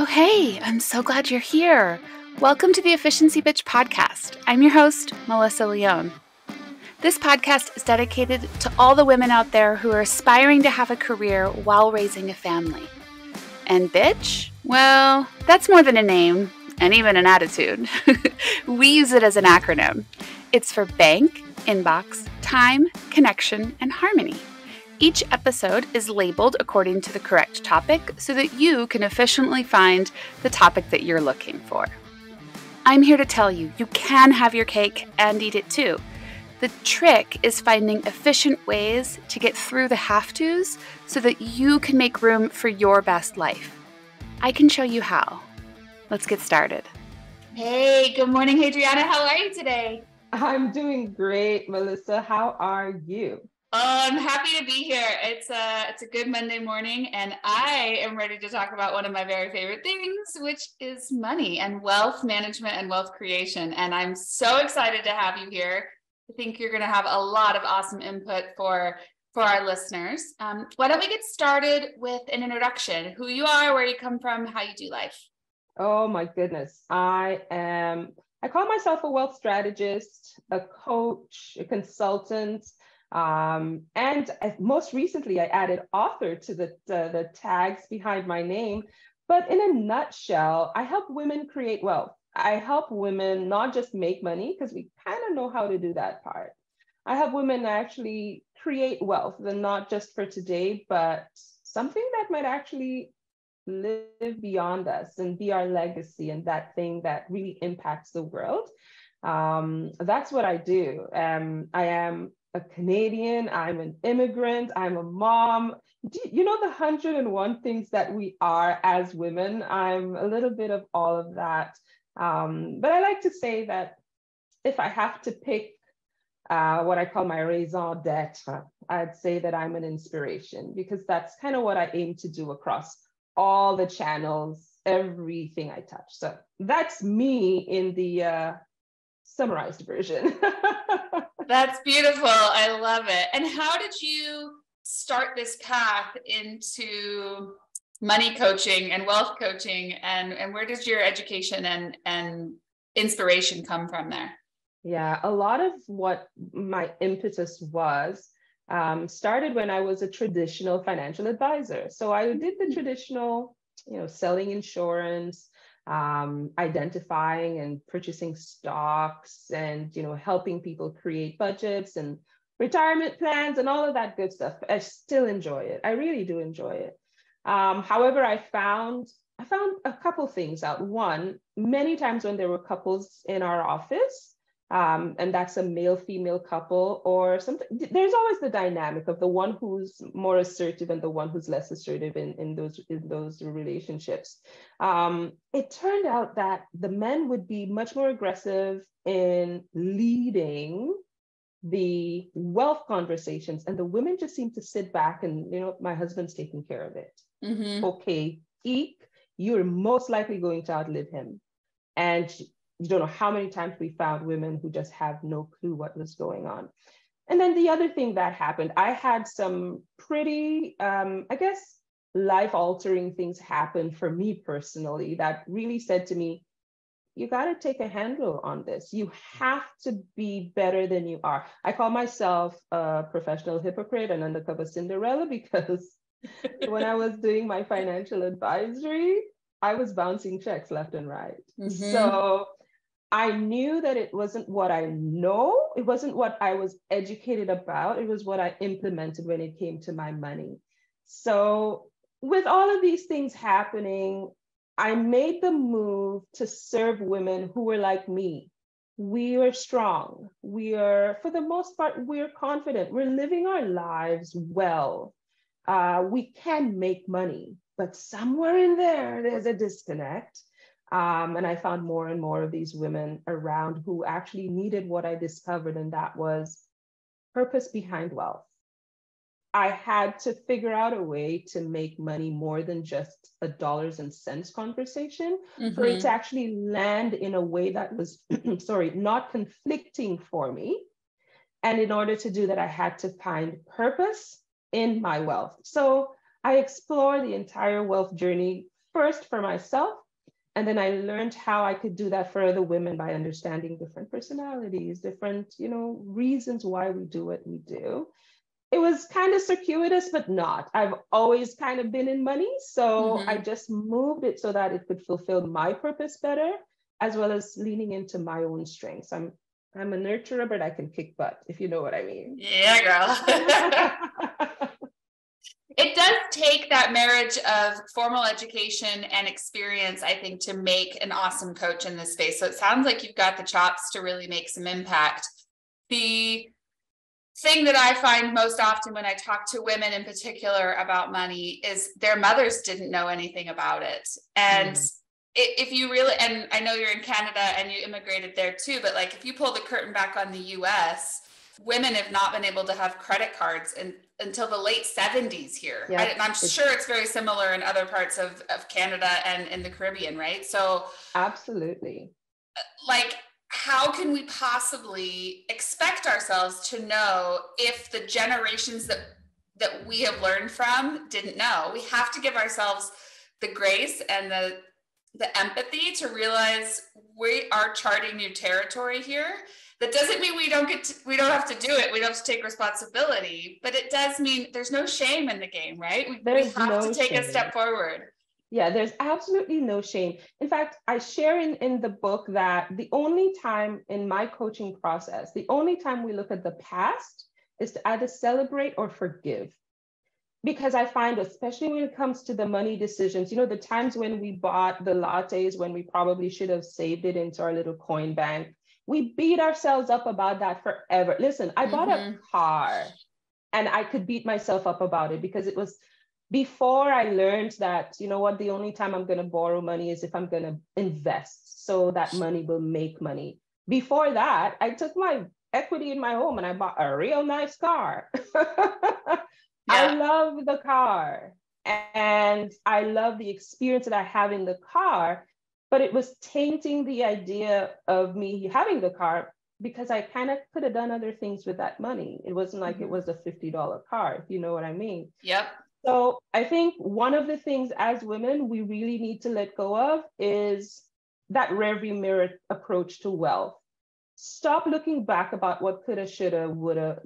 Oh, hey, I'm so glad you're here. Welcome to the Efficiency Bitch podcast. I'm your host, Melissa Leone. This podcast is dedicated to all the women out there who are aspiring to have a career while raising a family. And bitch? Well, that's more than a name and even an attitude. We use it as an acronym. It's for bank, inbox, time, connection, and harmony. Each episode is labeled according to the correct topic so that you can efficiently find the topic that you're looking for. I'm here to tell you, you can have your cake and eat it too. The trick is finding efficient ways to get through the have-tos so that you can make room for your best life. I can show you how. Let's get started. Hey, good morning, Hadriana. How are you today? I'm doing great, Melissa. How are you? Oh, I'm happy to be here. It's a good Monday morning, and I am ready to talk about one of my very favorite things, which is money and wealth management and wealth creation. And I'm so excited to have you here. I think you're going to have a lot of awesome input for our listeners. Why don't we get started with an introduction? Who you are, where you come from, how you do life. Oh my goodness. I call myself a wealth strategist, a coach, a consultant. And most recently, I added author to the tags behind my name. But in a nutshell, I help women create wealth. I help women not just make money, because we kind of know how to do that part. I help women actually create wealth, and not just for today, but something that might actually live beyond us and be our legacy and that thing that really impacts the world. That's what I do. I am a Canadian, I'm an immigrant, I'm a mom. You know the 101 things that we are as women? I'm a little bit of all of that. But I like to say that if I have to pick what I call my raison d'etre, I'd say that I'm an inspiration, because that's kind of what I aim to do across all the channels, everything I touch. So that's me in the summarized version. That's beautiful. I love it. And how did you start this path into money coaching and wealth coaching? And where does your education and inspiration come from there? Yeah, a lot of what my impetus was started when I was a traditional financial advisor. So I did the traditional, selling insurance, identifying and purchasing stocks, and helping people create budgets and retirement plans and all of that good stuff. I still enjoy it. I really do enjoy it. However, I found a couple things out. One, many times when there were couples in our office, and that's a male-female couple or something, there's always the dynamic of the one who's more assertive and the one who's less assertive in those relationships. It turned out that the men would be much more aggressive in leading the wealth conversations, and the women just seem to sit back and, my husband's taking care of it. Mm-hmm. Okay, eek, you're most likely going to outlive him. And you don't know how many times we found women who just have no clue what was going on. And then the other thing that happened, I had some pretty, life-altering things happen for me personally that really said to me, you got to take a handle on this. You have to be better than you are. I call myself a professional hypocrite and undercover Cinderella, because when I was doing my financial advisory, I was bouncing checks left and right. Mm-hmm. So I knew that it wasn't what I know. It wasn't what I was educated about. It was what I implemented when it came to my money. So with all of these things happening, I made the move to serve women who were like me. We are strong. We are, for the most part, we're confident. We're living our lives well. We can make money, but somewhere in there's a disconnect. And I found more and more of these women around who actually needed what I discovered, and that was purpose behind wealth. I had to figure out a way to make money more than just a dollars and cents conversation, mm-hmm. for it to actually land in a way that was, not conflicting for me. And in order to do that, I had to find purpose in my wealth. So I explore the entire wealth journey first for myself. And then I learned how I could do that for other women by understanding different personalities, different, reasons why we do what we do. It was kind of circuitous, but not. I've always kind of been in money. So I just moved it so that it could fulfill my purpose better, as well as leaning into my own strengths. I'm a nurturer, but I can kick butt, if you know what I mean. Yeah, girl. It does take that marriage of formal education and experience, I think, to make an awesome coach in this space. So it sounds like you've got the chops to really make some impact. The thing that I find most often when I talk to women in particular about money is their mothers didn't know anything about it. And if you really, and I know you're in Canada and you immigrated there too, but like if you pull the curtain back on the US, women have not been able to have credit cards until the late 70s here. Yeah, I'm sure it's very similar in other parts of Canada and in the Caribbean, right? So absolutely. Like, how can we possibly expect ourselves to know if the generations that we have learned from didn't know? We have to give ourselves the grace and the empathy to realize we are charting new territory here. That doesn't mean we don't have to do it. We don't have to take responsibility, but it does mean there's no shame in the game, right? We have to take a step forward. Yeah, there's absolutely no shame. In fact, I share in the book that the only time in my coaching process, the only time we look at the past is to either celebrate or forgive. Because I find, especially when it comes to the money decisions, the times when we bought the lattes when we probably should have saved it into our little coin bank, we beat ourselves up about that forever. Listen, I bought a car and I could beat myself up about it because it was before I learned that, the only time I'm going to borrow money is if I'm going to invest so that money will make money. Before that, I took my equity in my home and I bought a real nice car. I love the car and I love the experience that I have in the car, but it was tainting the idea of me having the car because I kind of could have done other things with that money. It wasn't like it was a $50 car, if you know what I mean. Yep. So I think one of the things as women we really need to let go of is that rearview mirror approach to wealth. Stop looking back about what coulda, shoulda, woulda,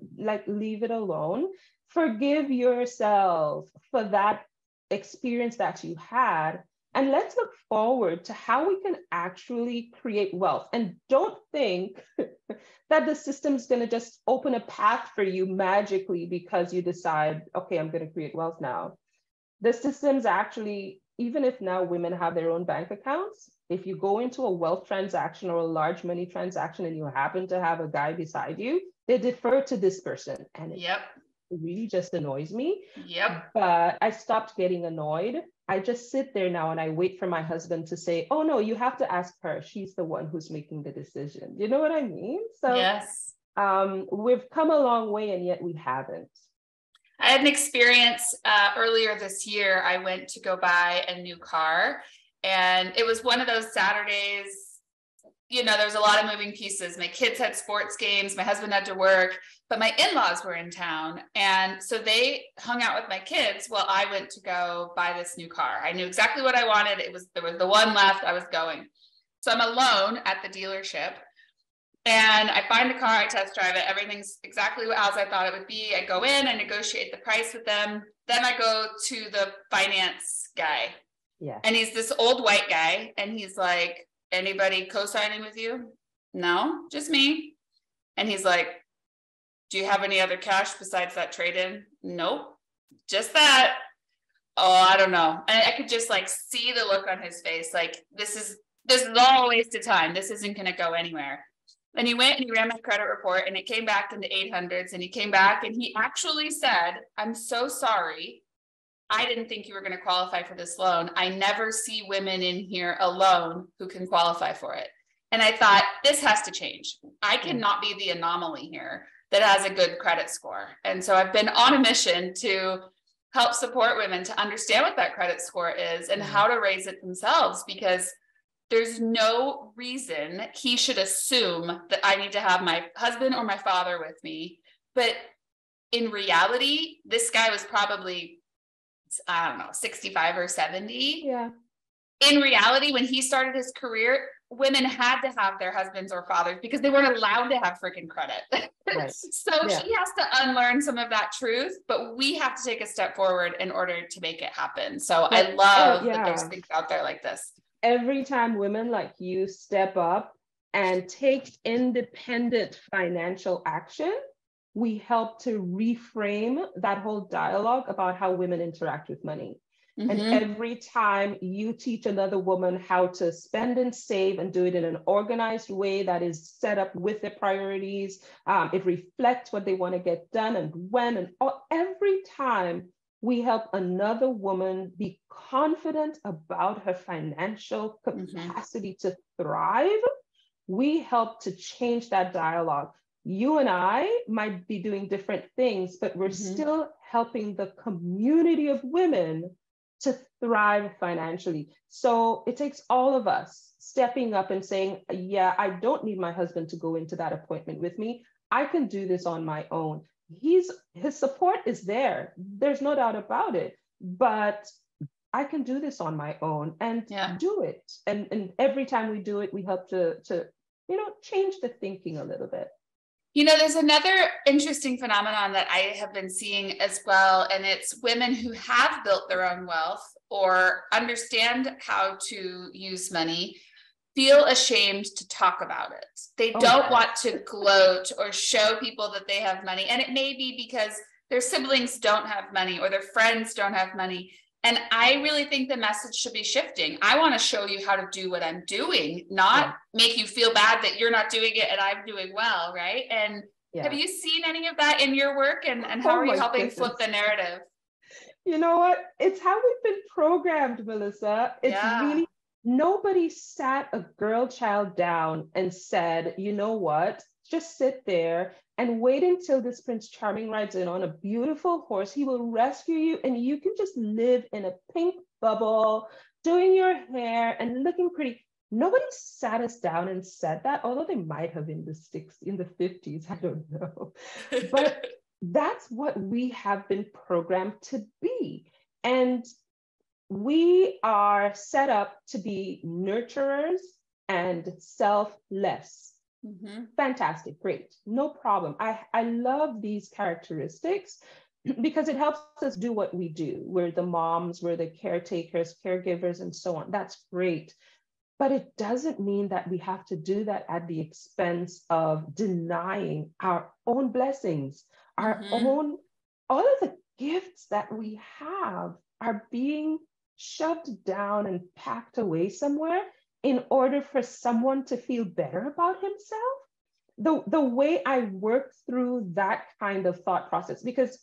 leave it alone. Forgive yourself for that experience that you had. And let's look forward to how we can actually create wealth. And don't think that the system's going to just open a path for you magically because you decide, okay, I'm going to create wealth now. The system's actually, even if now women have their own bank accounts, if you go into a wealth transaction or a large money transaction and you happen to have a guy beside you, they defer to this person. And it really just annoys me. But I stopped getting annoyed. I just sit there now and I wait for my husband to say, oh no, you have to ask her. She's the one who's making the decision. You know what I mean? So yes. We've come a long way and yet we haven't. I had an experience earlier this year. I went to go buy a new car and it was one of those Saturdays, there was a lot of moving pieces. My kids had sports games, my husband had to work, but my in-laws were in town. And so they hung out with my kids while I went to go buy this new car. I knew exactly what I wanted. There was the one left, I was going. So I'm alone at the dealership and I find the car, I test drive it. Everything's exactly as I thought it would be. I go in, I negotiate the price with them. Then I go to the finance guy. Yeah. And he's this old white guy. And he's like, anybody co-signing with you? No, just me. And he's like, do you have any other cash besides that trade-in? Nope, just that. Oh, I don't know. And I could just see the look on his face. Like, this is all a waste of time. This isn't going to go anywhere. And he went and he ran my credit report and it came back in the 800s and he came back and he actually said, I'm so sorry. I didn't think you were going to qualify for this loan. I never see women in here alone who can qualify for it. And I thought, this has to change. I cannot be the anomaly here that has a good credit score. And so I've been on a mission to help support women to understand what that credit score is and how to raise it themselves, because there's no reason he should assume that I need to have my husband or my father with me. But in reality, this guy was probably, I don't know, 65 or 70. Yeah. in reality, when he started his career, women had to have their husbands or fathers because they weren't allowed to have freaking credit. Right. So Yeah. he has to unlearn some of that truth, but we have to take a step forward in order to make it happen. So I love that there's things out there like this. Every time women like you step up and take independent financial action, we help to reframe that whole dialogue about how women interact with money. And every time you teach another woman how to spend and save and do it in an organized way that is set up with their priorities, it reflects what they want to get done and when, and every time we help another woman be confident about her financial capacity to thrive, we help to change that dialogue. You and I might be doing different things, but we're still helping the community of women to thrive financially. So it takes all of us stepping up and saying, yeah, I don't need my husband to go into that appointment with me. I can do this on my own. His support is there. There's no doubt about it. But I can do this on my own and do it. And every time we do it, we help to change the thinking a little bit. There's another interesting phenomenon that I have been seeing as well, and it's women who have built their own wealth or understand how to use money feel ashamed to talk about it. They don't want to gloat or show people that they have money. And it may be because their siblings don't have money or their friends don't have money. And I really think the message should be shifting. I want to show you how to do what I'm doing, not make you feel bad that you're not doing it and I'm doing well, right? And have you seen any of that in your work? And how are you helping flip the narrative? You know what? It's how we've been programmed, Melissa. It's really, nobody sat a girl child down and said, you know what? Just sit there and wait until this Prince Charming rides in on a beautiful horse. He will rescue you and you can just live in a pink bubble, doing your hair and looking pretty. Nobody sat us down and said that, although they might have in the 50s, I don't know. But that's what we have been programmed to be. And we are set up to be nurturers and selfless. Fantastic, great, no problem. I love these characteristics because it helps us do what we do. We're the moms, we're the caretakers, caregivers, and so on. That's great. But it doesn't mean that we have to do that at the expense of denying our own blessings, our own, all of the gifts that we have are being shoved down and packed away somewhere in order for someone to feel better about himself. The way I work through that kind of thought process, because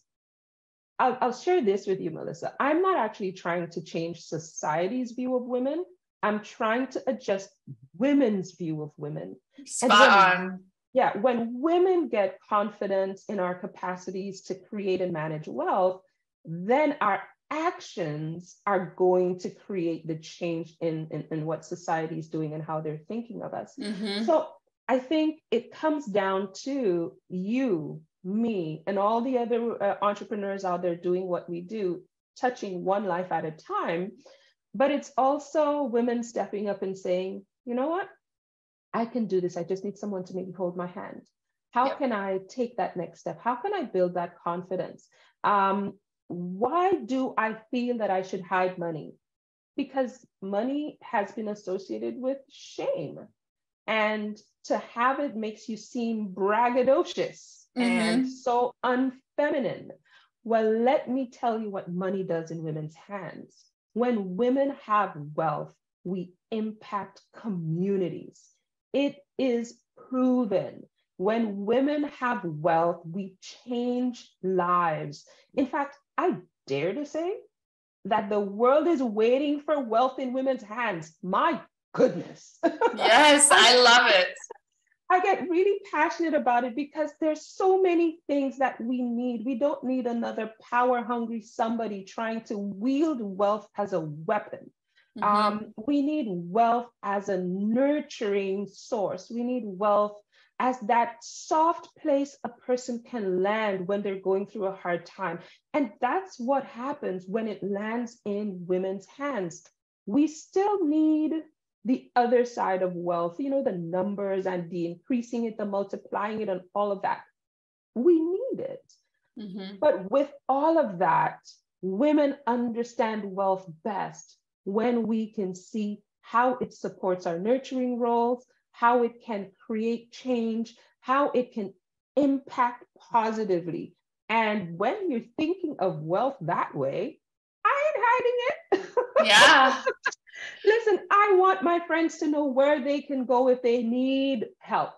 I'll share this with you, Melissa. I'm not actually trying to change society's view of women. I'm trying to adjust women's view of women. Spot on. Yeah, when women get confidence in our capacities to create and manage wealth, then our actions are going to create the change in what society is doing and how they're thinking of us. So I think it comes down to you, me, and all the other entrepreneurs out there doing what we do, touching one life at a time. But it's also women stepping up and saying, you know what? I can do this. I just need someone to maybe hold my hand. How can I take that next step? How can I build that confidence? Why do I feel that I should hide money? Because money has been associated with shame. And to have it makes you seem braggadocious and so unfeminine. Well, let me tell you what money does in women's hands. When women have wealth, we impact communities. It is proven. When women have wealth, we change lives. In fact, I dare to say that the world is waiting for wealth in women's hands. My goodness. Yes, I love it. I get really passionate about it because there's so many things that we need. We don't need another power-hungry somebody trying to wield wealth as a weapon. We need wealth as a nurturing source. We need wealth as that soft place a person can land when they're going through a hard time. And that's what happens when it lands in women's hands. we still need the other side of wealth, the numbers and the increasing it, the multiplying it, and all of that. We need it. Mm-hmm. But with all of that, women understand wealth best when we can see how it supports our nurturing roles, how it can create change, how it can impact positively. And when you're thinking of wealth that way, I ain't hiding it. Yeah. Listen, I want my friends to know where they can go if they need help.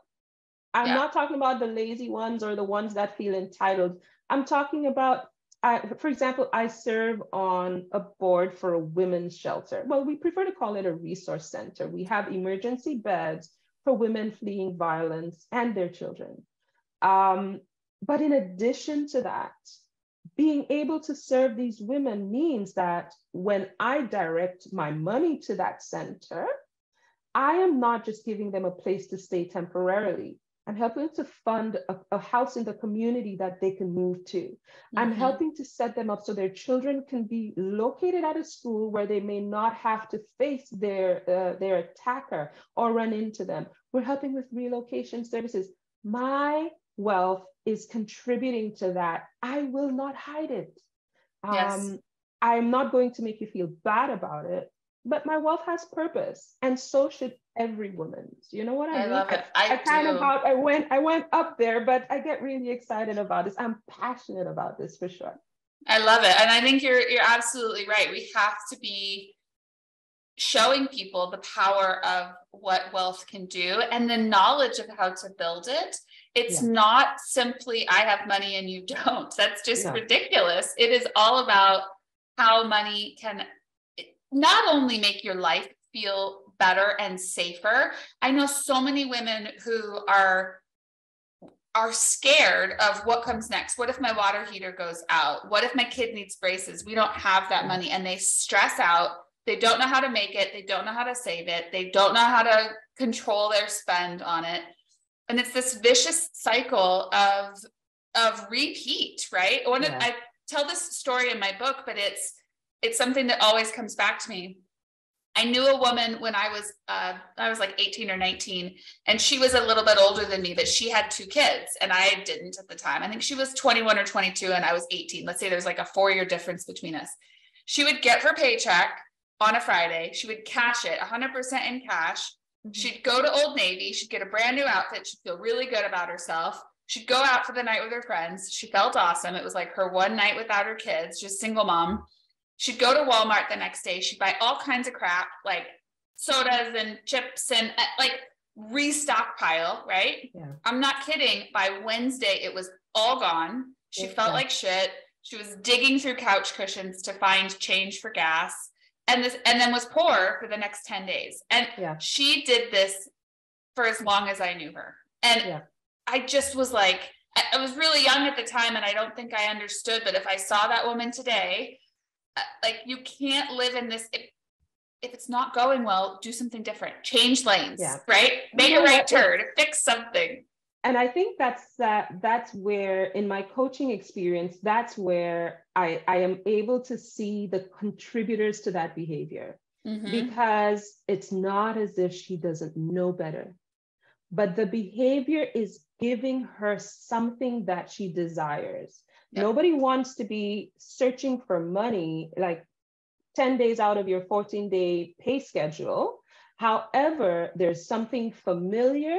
I'm not talking about the lazy ones or the ones that feel entitled. I'm talking about, for example, I serve on a board for a women's shelter. Well, we prefer to call it a resource center. We have emergency beds for women fleeing violence and their children. But in addition to that, being able to serve these women means that when I direct my money to that center, I am not just giving them a place to stay temporarily. I'm helping to fund a house in the community that they can move to. Mm-hmm. I'm helping to set them up so their children can be located at a school where they may not have to face their attacker or run into them. We're helping with relocation services. My wealth is contributing to that. I will not hide it. Yes. I'm not going to make you feel bad about it, but my wealth has purpose, and so should every woman's. You know what I mean? Love it. I went up there, but I get really excited about this. I'm passionate about this for sure. I love it. And I think you're absolutely right. We have to be showing people the power of what wealth can do and the knowledge of how to build it. It's not simply, I have money and you don't. That's just ridiculous. It is all about how money can not only make your life feel better and safer. I know so many women who are scared of what comes next. What if my water heater goes out? What if my kid needs braces? We don't have that money, and they stress out. They don't know how to make it. They don't know how to save it. They don't know how to control their spend on it. And it's this vicious cycle of repeat, right? I tell this story in my book, but it's something that always comes back to me. I knew a woman when I was like 18 or 19, and she was a little bit older than me, but she had 2 kids and I didn't at the time. I think she was 21 or 22 and I was 18. Let's say there's like a 4-year difference between us. She would get her paycheck on a Friday. She would cash it 100% in cash. Mm-hmm. She'd go to Old Navy. She'd get a brand new outfit. She'd feel really good about herself. She'd go out for the night with her friends. She felt awesome. It was like her one night without her kids, just single mom. She'd go to Walmart the next day. She'd buy all kinds of crap, like sodas and chips and like restock pile, right? Yeah. I'm not kidding. By Wednesday, it was all gone. She felt like shit. She was digging through couch cushions to find change for gas, and then was poor for the next 10 days. And she did this for as long as I knew her. And I just was like, I was really young at the time, and I don't think I understood, but if I saw that woman today, like, you can't live in this. If it's not going well, do something different, change lanes, right? Make a right turn, fix something. And I think that's where, in my coaching experience, that's where I am able to see the contributors to that behavior. Mm-hmm. Because it's not as if she doesn't know better, but the behavior is giving her something that she desires. Yep. Nobody wants to be searching for money like 10 days out of your 14-day pay schedule. However, there's something familiar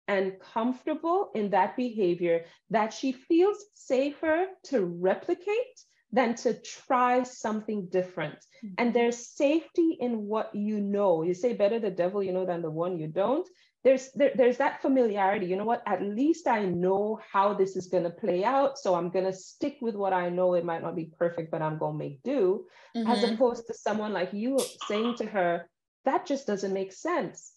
and comfortable in that behavior that she feels safer to replicate than to try something different. Mm-hmm. And there's safety in what you know. You say better the devil you know than the one you don't. There's that familiarity. You know what? At least I know how this is going to play out. So I'm going to stick with what I know. It might not be perfect, but I'm going to make do. Mm-hmm. As opposed to someone like you saying to her, that just doesn't make sense.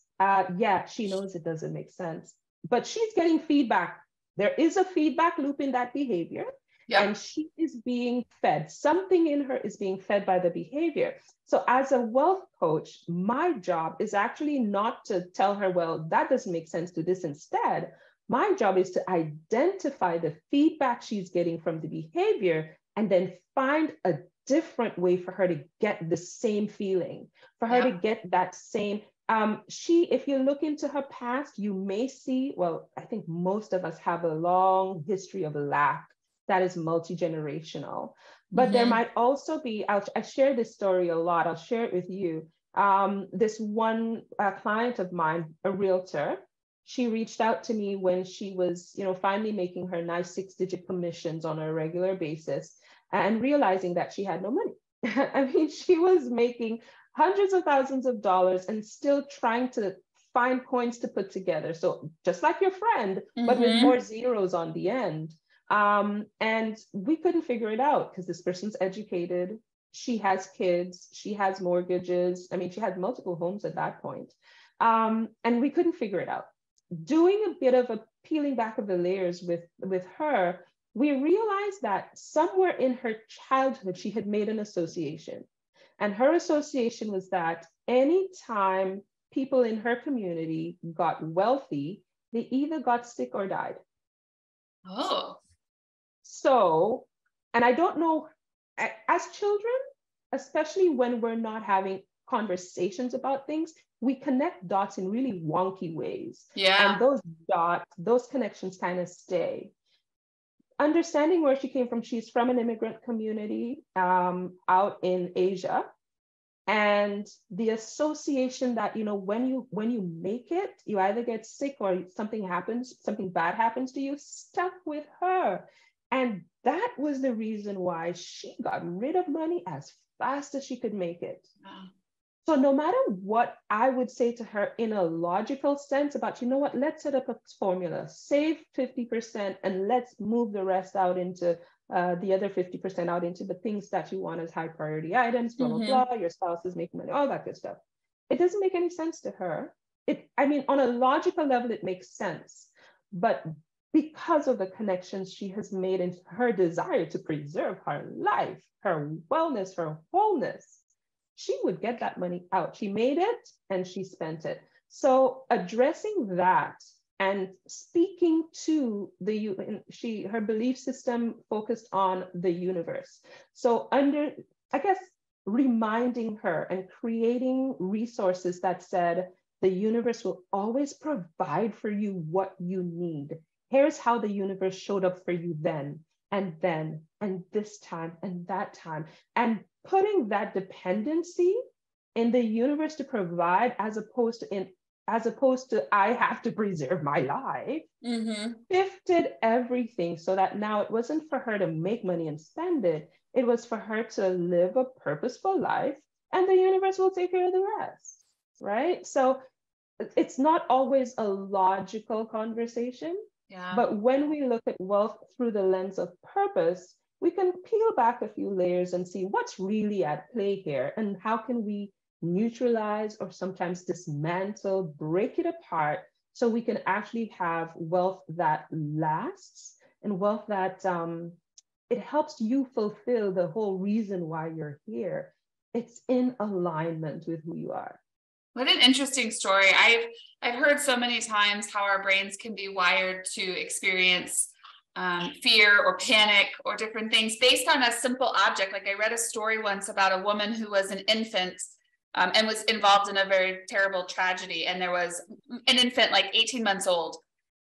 She knows it doesn't make sense, but she's getting feedback. There is a feedback loop in that behavior. Yep. And she is being fed. Something in her is being fed by the behavior. So as a wealth coach, my job is actually not to tell her, well, that doesn't make sense, do this instead. My job is to identify the feedback she's getting from the behavior and then find a different way for her to get the same feeling, for her to Yeah. get that same, if you look into her past, you may see, well, I think most of us have a long history of lack that is multi-generational. But there might also be, I share this story a lot, I'll share it with you. This one client of mine, a realtor, she reached out to me when she was, finally making her nice 6-digit commissions on a regular basis and realizing that she had no money. I mean, she was making hundreds of thousands of dollars and still trying to find coins to put together. So just like your friend, but with more zeros on the end. And we couldn't figure it out because this person's educated. She has kids, she has mortgages. I mean, she had multiple homes at that point. And we couldn't figure it out. Doing a bit of a peeling back of the layers with her, we realized that somewhere in her childhood, she had made an association. And her association was that anytime people in her community got wealthy, they either got sick or died. Oh. So, and I don't know, as children, especially when we're not having conversations about things, we connect dots in really wonky ways. Yeah. And those dots, those connections kind of stay. Understanding where she came from, she's from an immigrant community out in Asia. And the association that, when you make it, you either get sick or something bad happens to you, stuck with her. And that was the reason why she got rid of money as fast as she could make it. Wow. So no matter what I would say to her in a logical sense about, let's set up a formula, save 50% and let's move the rest out into the other 50% out into the things that you want as high priority items, blah, blah, blah, your spouse is making money, all that good stuff. It doesn't make any sense to her. On a logical level, it makes sense. But because of the connections she has made and her desire to preserve her life, her wellness, her wholeness, she would get that money out. She made it and she spent it. So addressing that and speaking to her belief system focused on the universe. So reminding her and creating resources that said, the universe will always provide for you what you need. Here's how the universe showed up for you then, and this time, and that time. And putting that dependency in the universe to provide as opposed to I have to preserve my life, shifted everything so that now it wasn't for her to make money and spend it. It was for her to live a purposeful life, and the universe will take care of the rest, right? So it's not always a logical conversation, but when we look at wealth through the lens of purpose, we can peel back a few layers and see what's really at play here and how can we neutralize or sometimes dismantle, break it apart so we can actually have wealth that lasts and wealth that it helps you fulfill the whole reason why you're here. It's in alignment with who you are. What an interesting story. I've heard so many times how our brains can be wired to experience fear or panic or different things based on a simple object. Like I read a story once about a woman who was an infant and was involved in a very terrible tragedy. And there was an infant like 18 months old.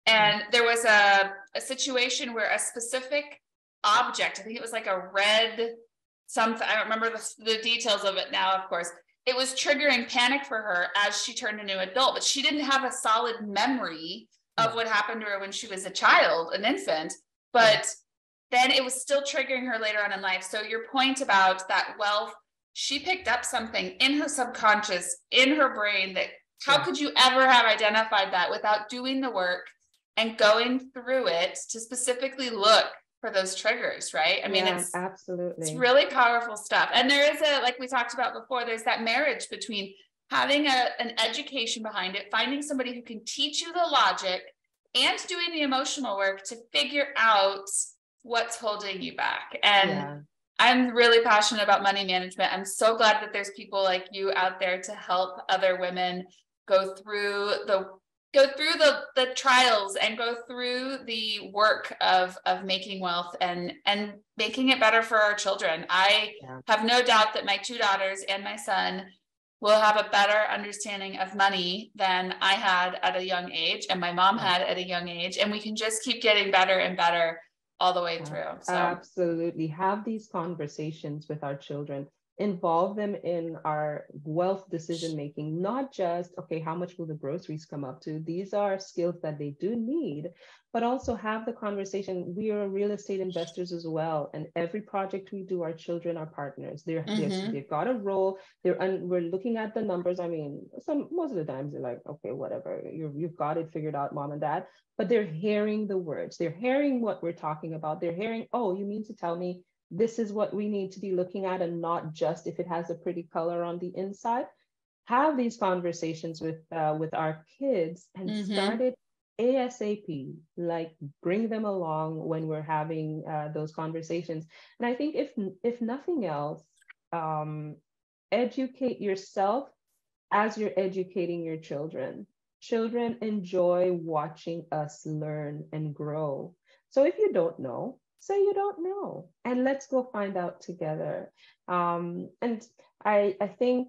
And there was a situation where a specific object, I think it was like a red something, I don't remember the details of it now, of course. It was triggering panic for her as she turned into an adult, but she didn't have a solid memory of what happened to her when she was a child, an infant, but then it was still triggering her later on in life. So your point about that wealth, she picked up something in her subconscious, in her brain that how could you ever have identified that without doing the work and going through it to specifically look for those triggers, right? I mean, it's really powerful stuff. And there is like we talked about before, there's that marriage between having an education behind it, finding somebody who can teach you the logic and doing the emotional work to figure out what's holding you back. And I'm really passionate about money management. I'm so glad that there's people like you out there to help other women go through go through the trials and go through the work of making wealth and making it better for our children. I have no doubt that my 2 daughters and my son will have a better understanding of money than I had at a young age and my mom had at a young age. And we can just keep getting better and better all the way through. So. Absolutely. Have these conversations with our children. Involve them in our wealth decision making, not just, okay, how much will the groceries come up to? These are skills that they do need, but also have the conversation. We are real estate investors as well. And every project we do, our children are partners. They've got a role. We're looking at the numbers. I mean, most of the times they're like, okay, whatever, you've got it figured out, mom and dad. But they're hearing the words. They're hearing what we're talking about. They're hearing, oh, you mean to tell me this is what we need to be looking at, and not just if it has a pretty color on the inside. Have these conversations with our kids and start it ASAP, like bring them along when we're having those conversations. And I think if nothing else, educate yourself as you're educating your children. Children enjoy watching us learn and grow. So if you don't know, say you don't know, and let's go find out together. And I think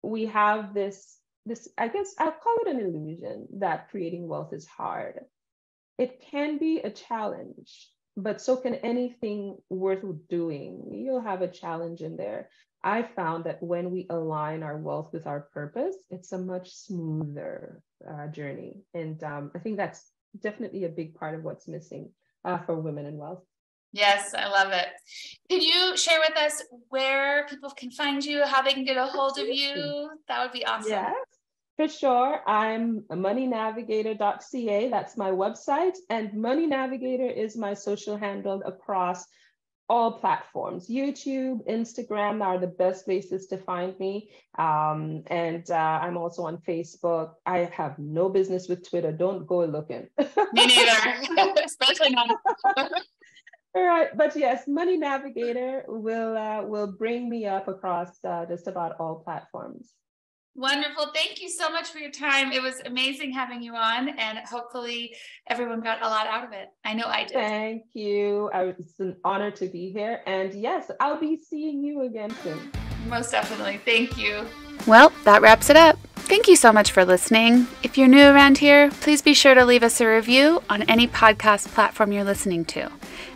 we have this, I guess I'll call it an illusion that creating wealth is hard. It can be a challenge, but so can anything worth doing. You'll have a challenge in there. I found that when we align our wealth with our purpose, it's a much smoother journey. And I think that's definitely a big part of what's missing for women in wealth. Yes, I love it. Could you share with us where people can find you, how they can get a hold of you? That would be awesome. Yes, for sure. I'm moneynavigator.ca. That's my website. And Money Navigator is my social handle across all platforms. YouTube, Instagram are the best places to find me. And I'm also on Facebook. I have no business with Twitter. Don't go looking. Me neither, especially not. All right, but yes, Money Navigator will bring me up across just about all platforms. Wonderful. Thank you so much for your time. It was amazing having you on, and hopefully everyone got a lot out of it. I know I did. Thank you. It's an honor to be here. And yes, I'll be seeing you again soon. Most definitely. Thank you. Well, that wraps it up. Thank you so much for listening. If you're new around here, please be sure to leave us a review on any podcast platform you're listening to.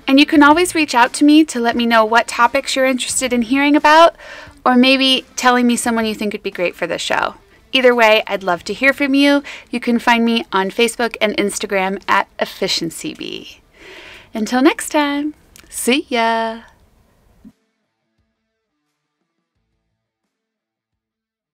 And you can always reach out to me to let me know what topics you're interested in hearing about, or maybe telling me someone you think would be great for the show. Either way, I'd love to hear from you. You can find me on Facebook and Instagram at EfficiencyBee. Until next time, see ya!